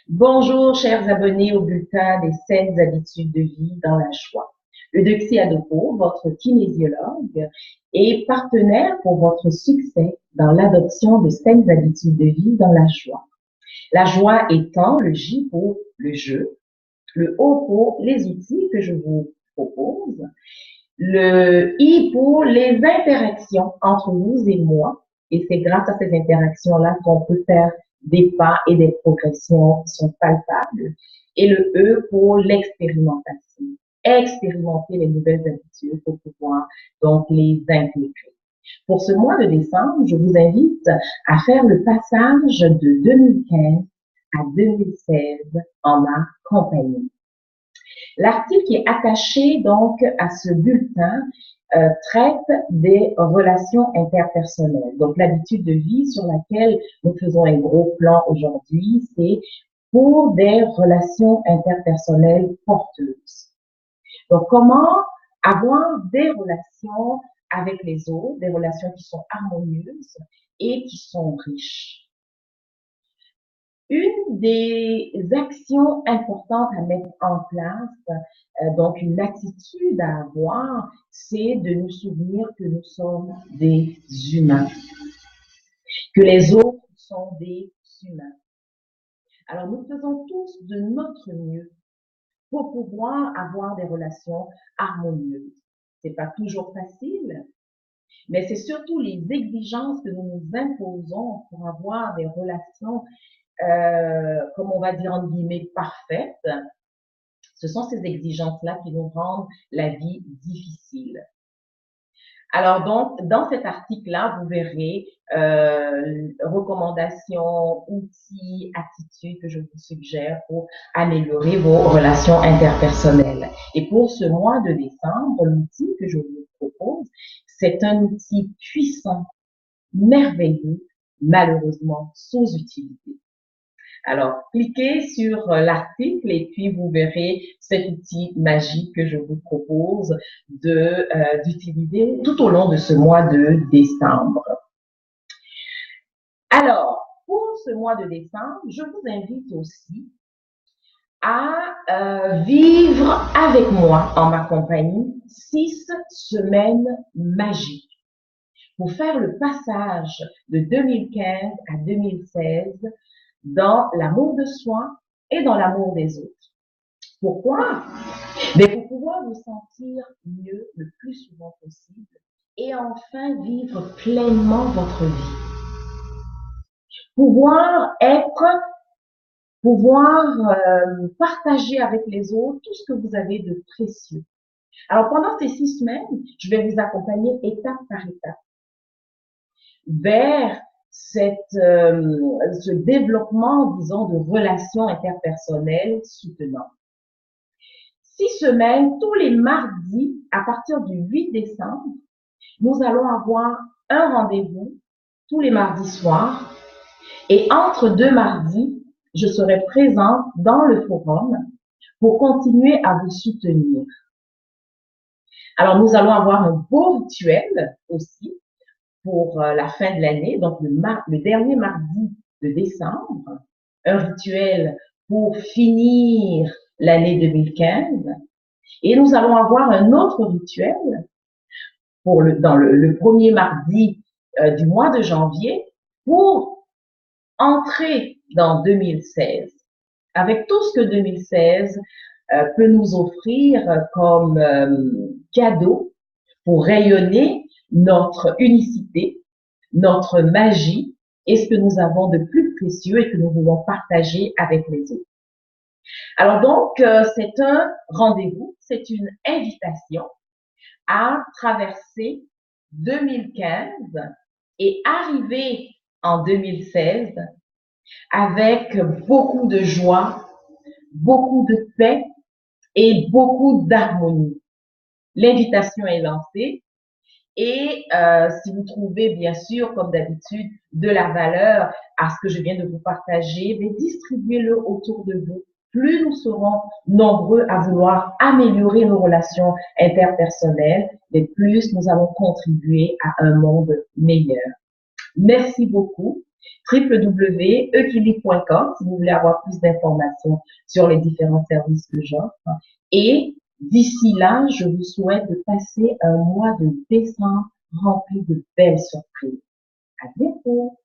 Bonjour, chers abonnés au bulletin des saines habitudes de vie dans la joie. Eudoxie Adopo, votre kinésiologue et partenaire pour votre succès dans l'adoption de saines habitudes de vie dans la joie. La joie étant le J pour le jeu, le O pour les outils que je vous propose, le I pour les interactions entre vous et moi. Et c'est grâce à ces interactions-là qu'on peut faire des pas et des progressions qui sont palpables. Et le E pour l'expérimentation. Expérimenter les nouvelles habitudes pour pouvoir donc les intégrer. Pour ce mois de décembre, je vous invite à faire le passage de 2015 à 2016 en ma compagnie. L'article qui est attaché donc à ce bulletin traite des relations interpersonnelles. Donc l'habitude de vie sur laquelle nous faisons un gros plan aujourd'hui, c'est pour des relations interpersonnelles porteuses. Donc comment avoir des relations avec les autres, des relations qui sont harmonieuses et qui sont riches. Une des actions importantes à mettre en place, donc une attitude à avoir, c'est de nous souvenir que nous sommes des humains, que les autres sont des humains. Alors nous faisons tous de notre mieux pour pouvoir avoir des relations harmonieuses. C'est pas toujours facile, mais c'est surtout les exigences que nous nous imposons pour avoir des relations comme on va dire entre guillemets, parfaite, ce sont ces exigences-là qui nous rendent la vie difficile. Alors donc, dans cet article-là, vous verrez recommandations, outils, attitudes que je vous suggère pour améliorer vos relations interpersonnelles. Et pour ce mois de décembre, l'outil que je vous propose, c'est un outil puissant, merveilleux, malheureusement sous-utilisé. Alors, cliquez sur l'article et puis vous verrez cet outil magique que je vous propose d'utiliser tout au long de ce mois de décembre. Alors, pour ce mois de décembre, je vous invite aussi à vivre avec moi en ma compagnie 6 semaines magiques pour faire le passage de 2015 à 2016 dans l'amour de soi et dans l'amour des autres. Pourquoi? Mais pour pouvoir vous sentir mieux le plus souvent possible et enfin vivre pleinement votre vie. Pouvoir partager avec les autres tout ce que vous avez de précieux. Alors pendant ces 6 semaines, je vais vous accompagner étape par étape vers ce développement, disons, de relations interpersonnelles soutenantes. 6 semaines, tous les mardis, à partir du 8 décembre, nous allons avoir un rendez-vous tous les mardis soirs. Et entre 2 mardis, je serai présente dans le forum pour continuer à vous soutenir. Alors, nous allons avoir un beau rituel aussi pour la fin de l'année, donc le dernier mardi de décembre, un rituel pour finir l'année 2015. Et nous allons avoir un autre rituel dans le premier mardi du mois de janvier pour entrer dans 2016, avec tout ce que 2016 peut nous offrir comme cadeau pour rayonner notre unicité, notre magie et ce que nous avons de plus précieux et que nous voulons partager avec les autres. Alors donc, c'est un rendez-vous, c'est une invitation à traverser 2015 et arriver en 2016 avec beaucoup de joie, beaucoup de paix et beaucoup d'harmonie. L'invitation est lancée et si vous trouvez bien sûr, comme d'habitude, de la valeur à ce que je viens de vous partager, mais distribuez-le autour de vous. Plus nous serons nombreux à vouloir améliorer nos relations interpersonnelles, et plus nous allons contribuer à un monde meilleur. Merci beaucoup www.equilibre.com si vous voulez avoir plus d'informations sur les différents services que j'offre. Et d'ici là, je vous souhaite de passer un mois de décembre rempli de belles surprises. À bientôt!